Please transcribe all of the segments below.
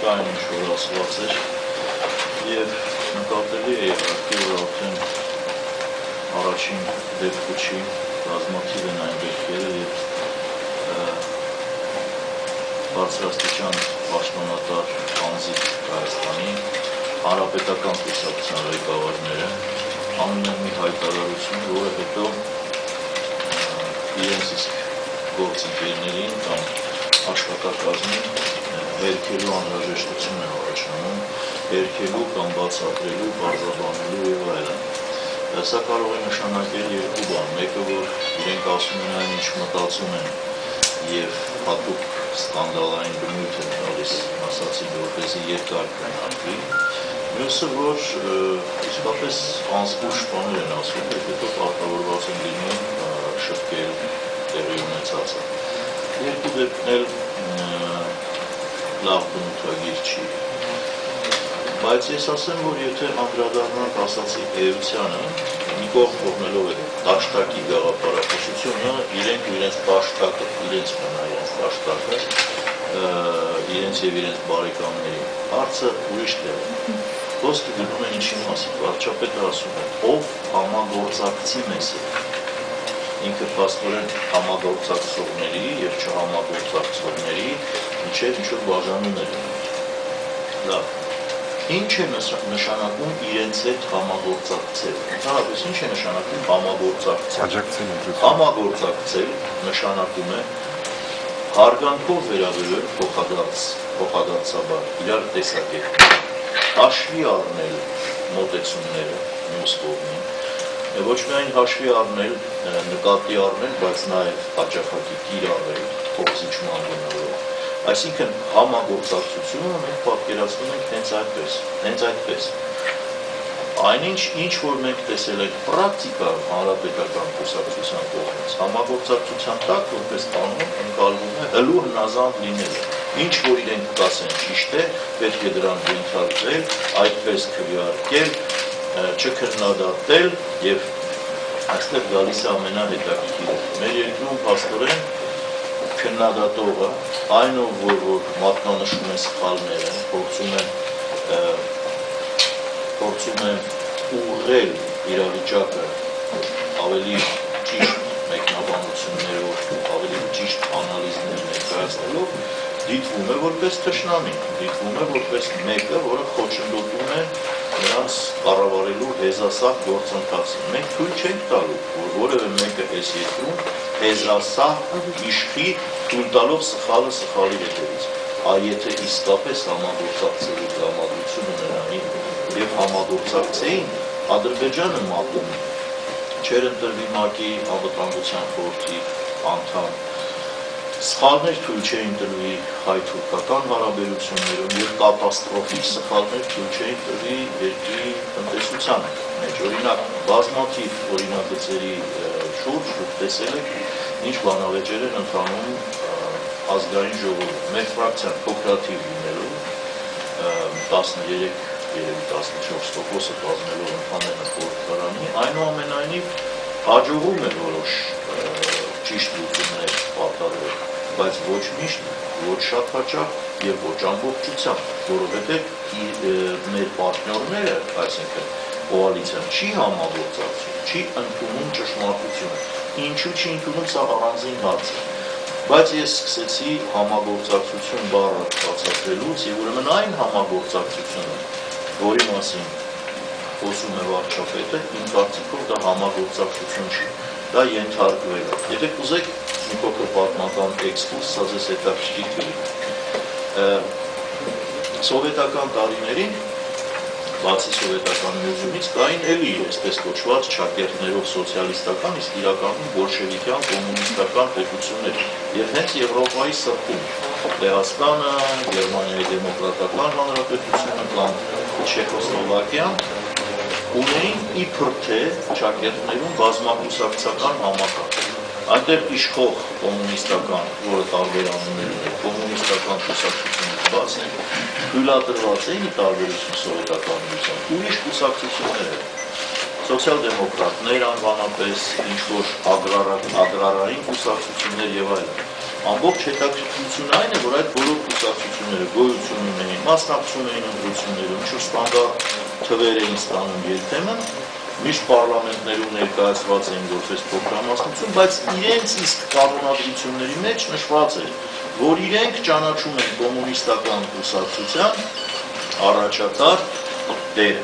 կային ինչ-որ ասված էր և նկատելի է իհարկե, որ արդեն առաջին դեպքը չի, բազմաթիվ են այն դեպքերը և բարձրաստիճան պաշտոնատար անձիկ Հայաստանի հանրապետական կուսակցության ղեկավարները անում են մի հայտարարություն, որը հետո իրենց իսկ գործընկերներին կամ աշխատակազմին հերքելու անհրաժեշտություն է առաջանում, հերքելու կամ բացատրելու, բարձրաբանելու և այլն։ Սա կարող է նշանակել երկու բան, մեկը, որ իրենք ասում են այն, ինչ մտածում են և հատուկ սկանդալային բնույթ են տալիս, ասացին, որպեսզի երկար քննարկվի, մյուսը, որ իսկապես անզգույշ բաներ են ասում, և հետո պարտավորված են լինում շտկել տեղի ունեցածը։ Երկու դեպքն էլ լավ բնութագիր չի, բայց ես ասեմ, որ եթե անդրադառնանք ասացի էությանը, մի կողմ թողնելով է դաշտակի գաղափարախոսությունը, իրենք ու իրենց դաշտակը, իրենց մնա իրենց դաշտակը, իրենց և իրենց բարեկամների, հարցը ուրիշ տեղ է։ Խոսքը գնում է ինչի մասին, վարչապետը ասում է, ով համագործակցի մեզ հետ, ինքը փաստորեն համագործակցողների և չհամագործակցողների միջև ինչ-որ բաժանումներ են։ Լավ, ինչ է նշանակում իրենց հետ համագործակցել, ընդհանրապես ինչ է նշանակում համագործակցել։ Համագործակցել նշանակում է հարգանքով վերաբերել փոխադարձաբար իրար տեսակետին, հաշվի առնել մոտեցումները մյուս կողմին, ոչ միայն հաշվի առնել, նկատի առնել, բայց նաև հաճախակի կիրառել, փոխզիջման գնալով։ Այսինքն համագործակցությունը մենք պատկերացնում ենք հենց այդպես։ Այնինչ, ինչ որ մենք տեսել ենք պրակտիկայում հանրապետական կուսակցության կողմից, համագործակցության տակ, որպես կանոն, ընկալվում է հլու հնազանդ լինելը։ Ինչ որ իրենք կասեն ճիշտ է, պետք է դրան ենթարկվել, այդպես քվեարկել, չքննադատել և այստեղ գալիս է ամենահետաքրքիրը։ Մեր երկրում փաստորեն քննադատողը, այն ով որ մատնանշում է սխալները, փորձում է ուղղել իրավիճակը ավելի ճիշտ մեկնաբանություններով, ավելի ճիշտ անալիզներ ներկայացնելով, դիտվում է որպես թշնամի, դիտվում է որպես մեկը, որը խոչընդոտում է նրանց կառավարելու հեզասահ գործընթացին։ Մենք թույլ չենք տալու, որ որևէ մեկը այս երկրում հեզասահ իշխի թույլ տալով սխալը սխալի հետևից։ Եթե իսկապես համագործակցելու տրամադրություն ունենային և համագործակցեին, Ադրբեջանը ՄԱԿ-ում չէր ընտրվի ՄԱԿ-ի անվտանգության խորհրդի անդամ, սխալներ թույլ չէին տրվի հայ-թուրքական հարաբերություններում և կատաստրոֆիկ սխալներ թույլ չէին տրվի երկրի տնտեսության մեջ։ Օրինակ, բազմաթիվ օրինագծերի շուրջ դուք տեսել եք, ինչ բանավեճեր են ընթանում ազգային ժողովում։ Մեր ֆրակցիան փոքրաթիվ լինելով 13 երևի 14% կազմելով ընդհանրապես խորհրդարանի, այնուամենայնիվ հաջողում է որոշ ճիշտ լուծումներ պարտադրել, բայց ոչ միշտ, ոչ շատ հաճախ և ոչ ամբողջությամբ, որովհետև մեր պարտներները, այսինքն կոալիցիան չի համագործակցում, չի ընդունում ճշմարտությունը։ Ինչու չի ընդունում, սա առանձին հարց է։ Բայց ես սկսեցի համագործակցություն բառը բացատրելուց և ուրեմն այն համագործակցությունը, որի մասին խոսում է վարչապետը, իմ կարծիքով դա համագործակցություն չի, դա ենթարկվել է։ Եթե կուզեք մի փոքր պատմական էքսկուրս, սա ձեզ հետաքրքիր կլինի։ Սովետական տարիներին, բացի սովետական միությունից, կային էլի այսպես կոչված չակերտներով սոցիալիստական, իսկ իրականում բոլշևիկյան կոմունիստական պետություններ և հենց Եվրոպայի սրտում Լեհաստանը, Գերմանիայի դեմոկրատական հանրապետությունը կամ Չեխոսլովակիան ունեին իբր թե չակերտներում բազմակուսակցական համակարգ։ Այնտեղ իշխող կոմունիստական, որը տարբեր անուններ ուներ, կոմունիստական կուսակցությունից բացի, թույլատրված էին ի տարբերություն սովետական միության ուրիշ կուսակցություններ, սոցիալ-դեմոկրատներ անվանապես, ինչ-որ ագրարային կուսակցություններ և այլն։ ամբողջ հետաքրքրությունը այն է, որ այդ բոլոր կուսակցությունները գոյություն ունեին, մասնակցում էին ընտրություններում, ինչ-որ ստանդարտ թվեր էին ստանում երբեմն, միշտ պարլամենտներում ներկայացված էին որպես պրոգրամացություն, բայց իրենց իսկ կանոնադրությունների մեջ նշված էր, որ իրենք ճանաչում են կոմունիստական կուսակցության առաջատար դերը։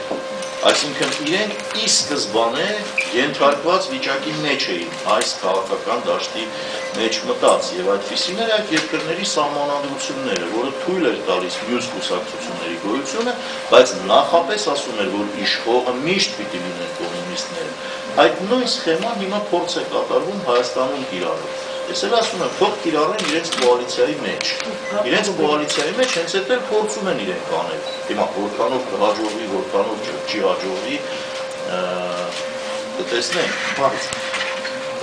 Այսինքն իրենք ի սկզբանե ենթարկված վիճակի մեջ էին այս քաղաքական դաշտի մեջ մտած եւ այդպիսին էր այդ երկրների սահմանադրությունները, որը թույլ էր տալիս մյուս կուսակցությունների գոյությունը, բայց նախապես ասում էր, որ իշխողը միշտ պիտի լինեն կոմունիստները։ Այդ նույն սխեման հիմա փորձ է կատարվում Հայաստանում կիրառել։ Ես էլ ասում եմ, թող կիրառեն իրենց կոալիցիայի մեջ։ Իրենց կոալիցիայի մեջ հենց այդ էլ փորձում են իրենք անել։ Հիմա որքանով կհաջողվի, որքանով չի հաջողվի, կտեսնենք։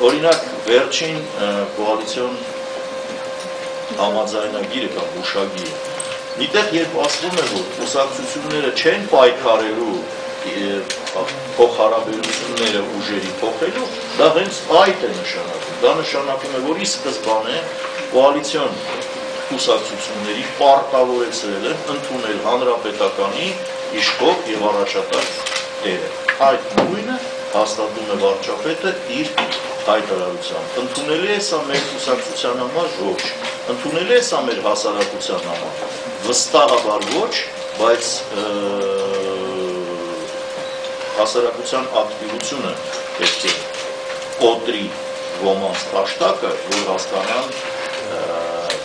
Օրինակ, վերջին կոալիցիոն համաձայնագիրը կամ հուշագիրը, միտեղ երբ ասվում է, որ կուսակցությունները չեն պայքարելու փոխհարաբերությունները ուժերի փոխելու, դա հենց այդ է նշանակում։ Դա նշանակում է, որ ի սկզբանե կոալիցիոն կուսակցությունների պարտավորեցրել են ընդունել հանրապետականի իշխող եւ առաջատար դերը։ Այդ նույնը հաստատում է վարչապետը իր հայտարարությամբ։ Ընդունելի է սա մեր կուսակցության համար ոչ։ Ընդունելի է սա մեր հասարակության համար։ Վստահաբար ոչ, բայց հասարակության ակտիվությունը պետք է կոտրի ոմանց տաշտակը, որ հասկանան,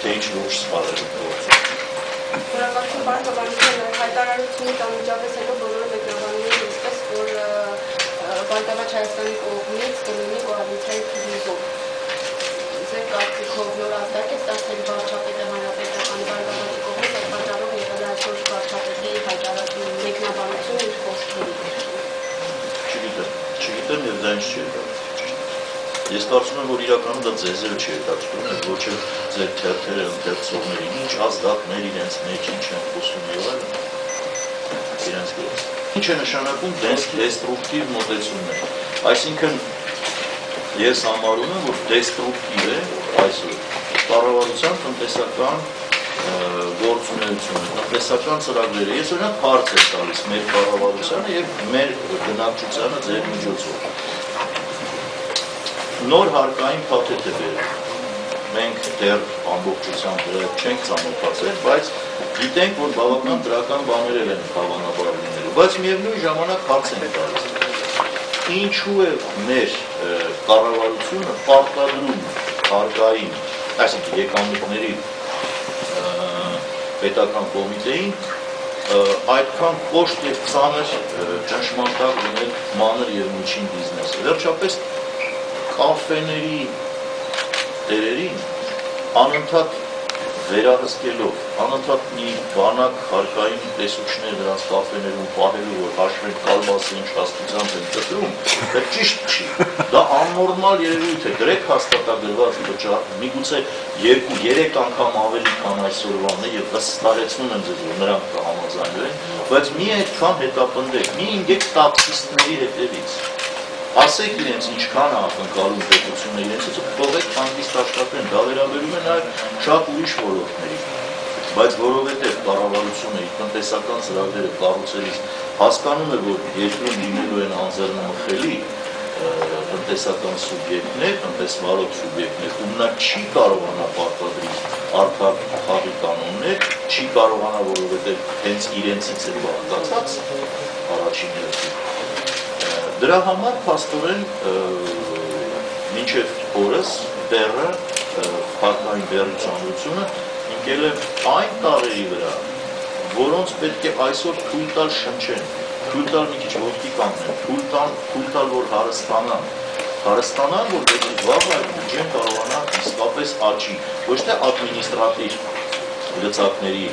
թե ինչ ոչ սպառել գործում։ Որակարգում բարգավաճության հայտարարությունից անմիջապես հետո բոլորը մեկնաբանում են այսպես, որ Բարգավաճ Հայաստանի կողմից կլինի կոալիցիայի փոխանցում։ Ձեր կարծիքով նոր ազդակ է ստացել վարչապետը հանրապետական Բարգավաճի կողմից այդ պատճառով եղել է այսօր վարչապետի հայտարարություն մեկնաբանությունը իր խոսքերի։ Չգիտեմ եւ դա ինչ չի հետաքրքիր։ Ես կարծում եմ, որ իրականում դա ձեզ էլ չի հետաքրքրում, ոչ էլ ձեր թերթերը ընթերցողներին, ինչ ազդակներ իրենց մեջ, ինչ են խոսում եւ այլն։ Իրենց գործ։ Ինչ է նշանակում դեստրուկտիվ մոտեցումներ։ Այսինքն ես համարում եմ, որ դեստրուկտիվ է այսօր կառավարության տնտեսական գործունեությունը, տնտեսական ծրագրերը։ Ես օրինակ հարց եմ տալիս մեր կառավարությանը եւ մեր բնակչությանը ձեր միջոցով։ Նոր հարկային փաթեթ է բերել։ Մենք դեռ ամբողջությամբ չենք ծանոթացել, բայց գիտենք, որ բավական դրական բաներ են հավանաբար լինելու, բայց միևնույն ժամանակ հարց ենք տալիս։ Ինչու է մեր կառավարությունը պարտադրում հարկային, այսինքն եկամուտների պետական կոմիտեին այդքան կոշտ եւ ծանր ճնշմարտակ լինել մանր եւ միջին բիզնեսը։ Վերջապես կաֆեների տերերին անընդհատ վերահսկելով, անընդհատ մի բանակ հարկային տեսուչներ դրանց կաֆեներում պահելու, որ հաշվեն կալմասը ինչ հաստությամբ են կտրում, դա ճիշտ չի։ Դա աննորմալ երևույթ է, դրեք հաստատագրված վճար, միգուցե 2-3 անգամ ավելի քան այսօրվան է եւ վստահեցնում եմ ձեզ, որ նրանք կհամաձայնվեն, բայց մի այդքան հետապնդեք, մի ինգեք տաքսիստների հետևից։ Ասեք իրենց ինչքան է ակնկալում պետությունը իրենցից, թողեք հանգիստ աշխատեն, դա վերաբերում է նաև շատ ուրիշ ոլորտների, բայց որովհետև կառավարությունը իր տնտեսական ծրագրերը կառուցելիս հասկանում է, որ երկրում լինելու են անձեռնմխելի տնտեսական սուբյեկտներ, տնտեսվարող սուբյեկտներ, ու նա չի կարողանա պարտադրի արդար խաղի կանոններ, չի կարողանա, որովհետև հենց իրենցից է բաղկացած առաջին հերթին։ Դրա համար փաստորեն մինչև օրս դեռը հարկային բեռնությունը ընկել է այն տարերի վրա, որոնց պետք է այսօր թույլ տալ շնչեն, թույլ տալ մի քիչ ոտքի կանգնեն, թույլ տալ որ հարստանան, որ պետք է վաղ այդ բյուջեն կարողանա իսկապես աճի, ոչ թե ադմինիստրատիվ լծակների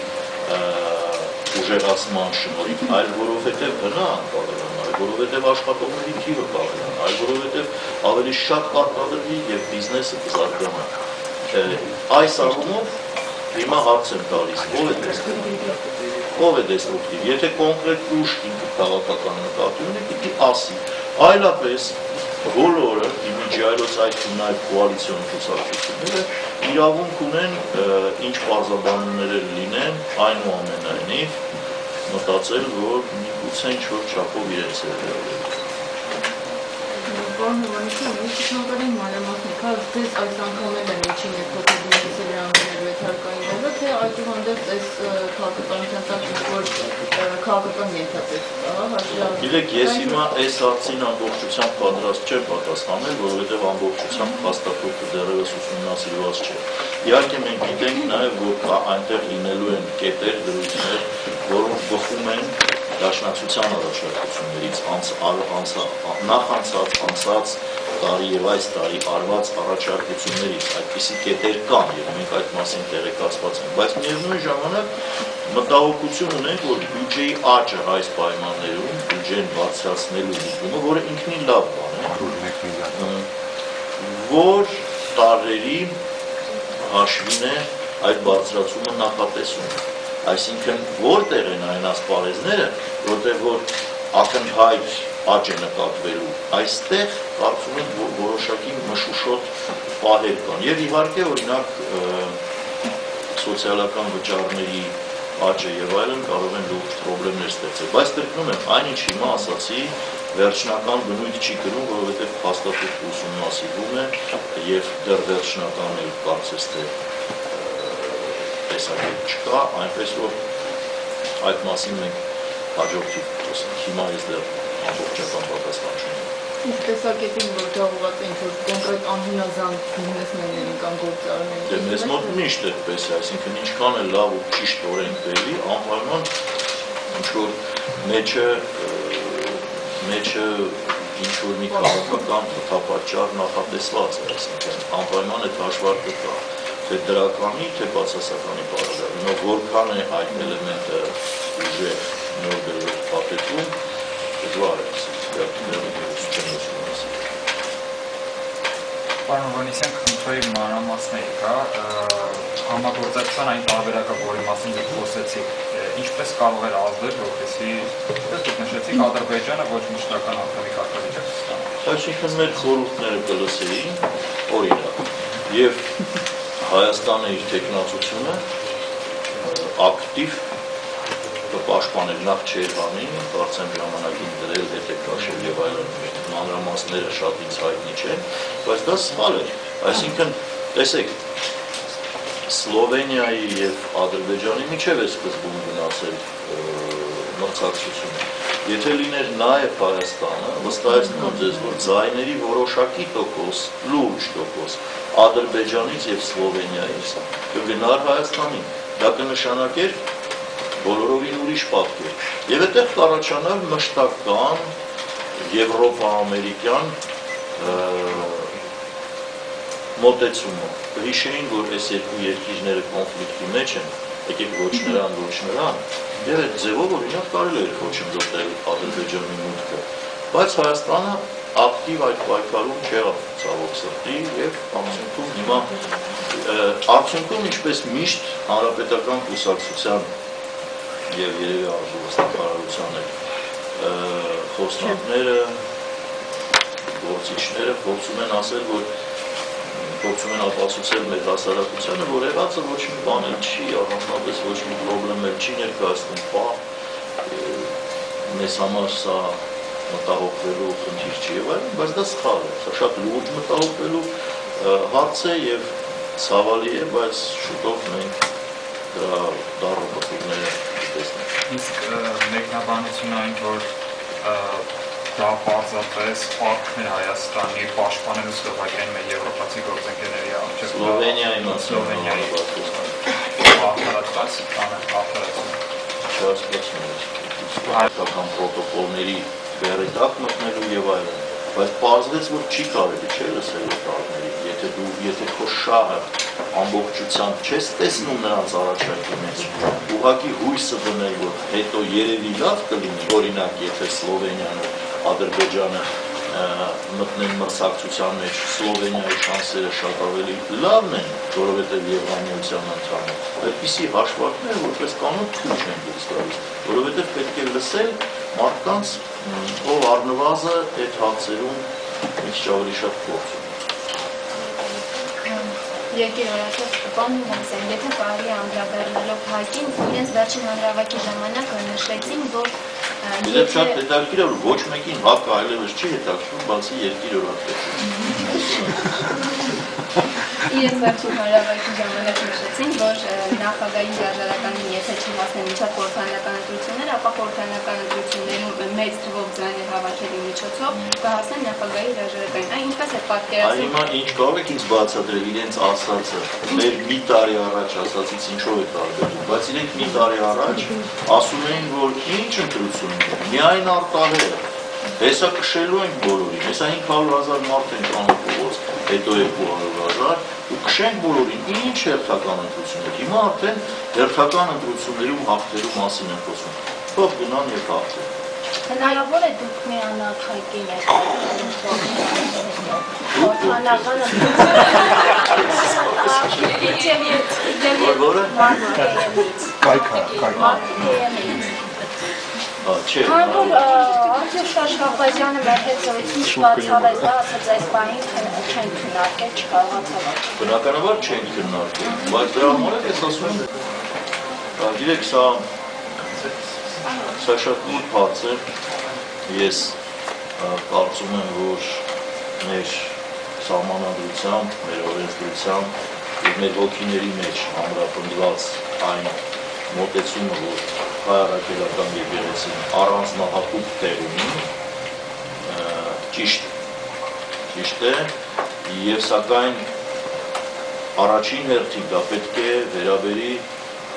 ուժեղացման շնորհիվ, այլ որովհետև բնան կավելան, այլ որովհետև աշխատողների թիվը կավելան, այլ որովհետև ավելի շատ կարտադրվի եւ բիզնեսը կզարգանա։ Այս առումով հիմա հարց եմ տալիս, ով է դեստրուկտիվ, եթե կոնկրետ ուժ ինքը քաղաքական նկատի ունի, պիտի ասի, այլապես բոլորը իմիջիայլոց այդ նաև կոալիցիոն կուսակցությունները իրավունք ունեն ինչ պարզաբանումներ լինեն այնուամենայնիվ մտածել, որ միգուցե ինչ-որ չափով իրենց է վերաբերել։ Պարոն Հովհաննիսյան, ես ցանկանում եմ մանրամասնիկ, ձեզ այս անգամ էլ միջին է փոքր բիզնեսերի անուններով եթարկային դեպը, թե այդուհանդերձ այս քաղաքականության տակ ինչ-որ քաղաքական ենթատեքստ կա, Գիտեք, ես հիմա այս հարցին ամբողջությամբ պատրաստ չեմ պատասխանել, որովհետև ամբողջությամբ փաստաթուղթը դեռևս ուսումնասիրված չէ։ Իհարկե մենք գիտենք նաև, որ այնտեղ լինելու են կետեր, դրույթներ, որոնք բխում են դաշնակցության առաջարկություններից նախանցած անցած տարի եւ այս տարի արված առաջարկություններից այդպիսի կետեր կան եւ մենք այդ մասին տեղեկացված ենք, բայց միևնույն ժամանակ մտահոգություն ունենք, որ բյուջեի աճը այս պայմաններում, բյուջեն բարձրացնելու դիտումը, որը ինքնին լավ բան է, որ տարերի հաշվին է այդ բարձրացումը նախատեսում։ Այսինքն որտեղ են այն ասպարեզները, որտեղ որ ակնհայտ աճ է նկատվելու, այստեղ կարծում եմ որոշակի մշուշոտ պահեր կան։ Եվ իհարկե օրինակ սոցիալական վճարների աճը եւ այլն կարող են լուրջ խնդիրներ ստեղծել։ Բայց կրկնում եմ, այնինչ հիմա ասացի, վերջնական բնույթ չի կրում, որովհետեւ փաստաթուղթը ուսումնասիրվում է եւ դեռ վերջնական է կարծես թե տեսակետ չկա, այնպես որ այդ մասին մենք հաջորդիվ խոսենք, հիմա ես դեռ ամբողջական պատասխան չունեմ։ Իսկ տեսակետին, որ դավված է ինչ-որ կոնկրետ անհնազանդ բիզնեսմեններին կամ գործարարներին։ Դե մեզ մոտ միշտ այդպես է, այսինքն ինչքան է լավ ու ճիշտ օրենք բերի, անպայման ինչ-որ մեջը ինչ-որ մի քաղաքական խթապատճառ նախատեսված է, այսինքն անպայման այդ հաշվարկը կա։ Թե դրականի, թե բացասականի պարագայում, որքան է այդ էլեմենտը ուժեղ նոր գրված պատետում, դժվար է, Պարոն Հովհաննիսյան, խնդրեի մանրամասնեիք, համագործակցության այն տարբերակը, որի մասին դուք խոսեցիք, ինչպես կարող էր ազդել, որպեսզի դուք նշեցիք Ադրբեջանը ոչ մշտական անդամի կարգավիճակ ստանա։ Այսինքն մեր խորհուրդները կլսեին, օրինակ, եւ Հայաստանը իր տեխնացությունը ակտիվ կպաշտպանել նախ Չեհանի, կարծեմ ժամանակին դրել հետեկաշել եւ այլն մանրամասները շատ ինձ հայտնի չեն, բայց դա սխալ է։ Այսինքն, տեսեք, Սլովենիայի եւ Ադրբեջանի միջև է սկզբում գնացել մրցակցությունը։ Եթե լիներ նաեւ Հայաստանը, վստահեցնում եմ ձեզ, որ ձայների որոշակի տոկոս, լուրջ տոկոս Ադրբեջանից եւ Սլովենիայից կգնար Հայաստանին։ Դա կնշանակեր բոլորովին ուրիշ պատկեր։ Եվ այդտեղ կառաջանար մշտական եվրոպա-ամերիկյան մոտեցումը։ Հիշեին, որ այս երկու երկիրները կոնֆլիկտի մեջ են, եկեք ոչ նրան, եւ այդ ձևով օրինակ կարելի է խոչընդոտել Ադրբեջանի մուտքը, բայց Հայաստանը ակտիվ այդ պայքարում չեղավ ցավոք սրտի եւ արդյունքում հիմա արդյունքում ինչպես միշտ հանրապետական կուսակցության եւ երևի արժանապատվության խոսնակները գործիչները փորձում են ասել, որ փորձում են ապացուցել մեր հասարակությանը, որ եղածը ոչ մի բան չի, առանձնապես ոչ մի խնդրեմ չի ներկայացնում, մեզ համար սա մտահոգվելու խնդիր չի եւ այլն, բայց դա սխալ է, սա շատ լուրջ մտահոգվելու հարց է եւ ցավալի է, բայց շուտով մենք դրա դառը պատճառները տեսնենք։ Իսկ մեկնաբանությունը այն, որ դա պարզապես պարտքն է Հայաստանի պաշտպանելու Սլովակիայի մեր եվրոպացի գործընկերների առջև։ Սլովենիայի մասին արդարացված, հայկական պրոտոկոլների բեռի տակ մտնելու եւ այլն, բայց պարզվեց, որ չի կարելի չէ լսել տարիներին, եթե քո շահը ամբողջությամբ չես տեսնում նրանց առաջարկի մեջ, ուղղակի հույսը դնել, որ հետո երևի լավ կլինի, օրինակ, եթե Սլովենիան ու Ադրբեջանը մտնեն մրցակցության մեջ, Սլովենիայի շանսերը շատ ավելի լավն են, որովհետև Եվրամիության անդամ է։ Այդպիսի հաշվարկները որպես կանոն թույլ չեն դուրս գալիս, որովհետև պետք է լսել մարդկանց, ով առնվազն այդ հարցերում մի քիչ ավելի շատ փորձ ունի։ Երկիր օրացով պարոն Հովսյան, եթե կարելի է անդրադառնալով ՀԱԿ-ին, իրենց վերջին հանրահավաքի ժամանակ նշեցին, որ Դե շատ հետաքրքիր է, որ ոչ մեկին ՀԱԿ-ը այլևս չի հետաքրքրում, բացի երկիր օրացույցից։ իրենց վերջին հանրահավաքի ժամանակ նշեցին, որ նախագահային հրաժարականին եթե չհասնեն մինչև խորհրդարանական ընտրությունները, ապա խորհրդարանական ընտրություններում մեծ թվով ձայներ հավաքելու միջոցով կհասնեն նախագահի հրաժարականին։ Այն ինչպես է պատկերացնում։ Հիմա ինչ կարող եք ինձ բացատրել իրենց ասածը, մեր մի տարի առաջ ասածից ինչով է տարբերվում, բայց իրենք մի տարի առաջ ասում էին, որ ինչ ընտրություն ունի, միայն արտահերը, հեսա կշելու ենք բոլորին, հեսա 500,000 մարդ ենք անում փողոց, հետո 200,000 ու կշենք բոլորին, ինչ հերթական ընտրություններ, հիմա արդեն հերթական ընտրություններում հաղթելու մասին են խոսում, թող գնան և հաղթեն։ Հնարավոր է դուք միանաք ՀԱԿ-ի Քան որ Արտուշ Աշխարհազյանը մեր հետ զրույցում բացառեց, դա ասաց այս բանին չեն քննարկել, չկարողացավ։ Բնականաբար չենք քննարկել, բայց դրա համար էլ ես ասում եմ, գիտեք, սա շատ լուրջ հարց է, ես կարծում եմ, որ մեր սահմանադրությամբ, մեր օրենսդրությամբ և մեր ոգիների մեջ ամրապնդված այն մոտեցումը, որ հայ առաքելական եկեղեցին առանձնահատուկ տեղ ունի, ճիշտ է, և սակայն առաջին հերթին դա պետք է վերաբերի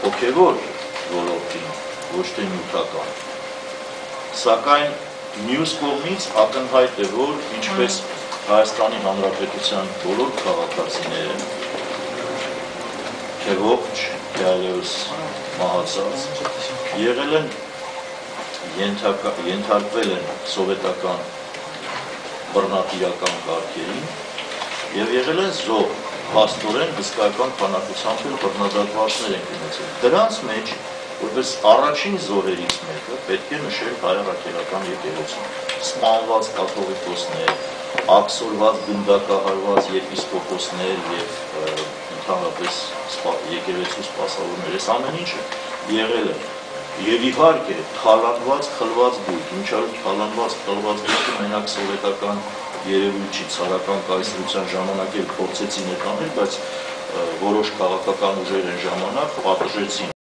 հոգևոր ոլորտին, ոչ թե նյութական։ Սակայն մյուս կողմից ակնհայտ է, որ ինչպես Հայաստանի Հանրապետության բոլոր քաղաքացիները, թե ողջ, թե այլևս մահացած, եղել են ենթարկվել են սովետական բռնատիրական կարգերին և եղել են զոհ, փաստորեն հսկայական քանակությամբ էլ բռնադատվածներ են ունեցել։ Դրանց մեջ որպես առաջին զոհերից մեկը պետք է նշել հայ առաքելական եկեղեցին։ Սպանված կաթողիկոսներ, աքսորված գնդակահարված եպիսկոպոսներ և ընդհանրապես եկեղեցու սպասավորներ, այս ամեն ինչը եղել է։ Եվ իհարկե թալանված, խլված բույք, մինչև թալանված, խլված բույքը մենակ սովետական երևույթ չի, ցարական կայսրության ժամանակ էլ փորձեցին այդ անել, բայց որոշ քաղաքական ուժեր են ժամանակ պատժեցին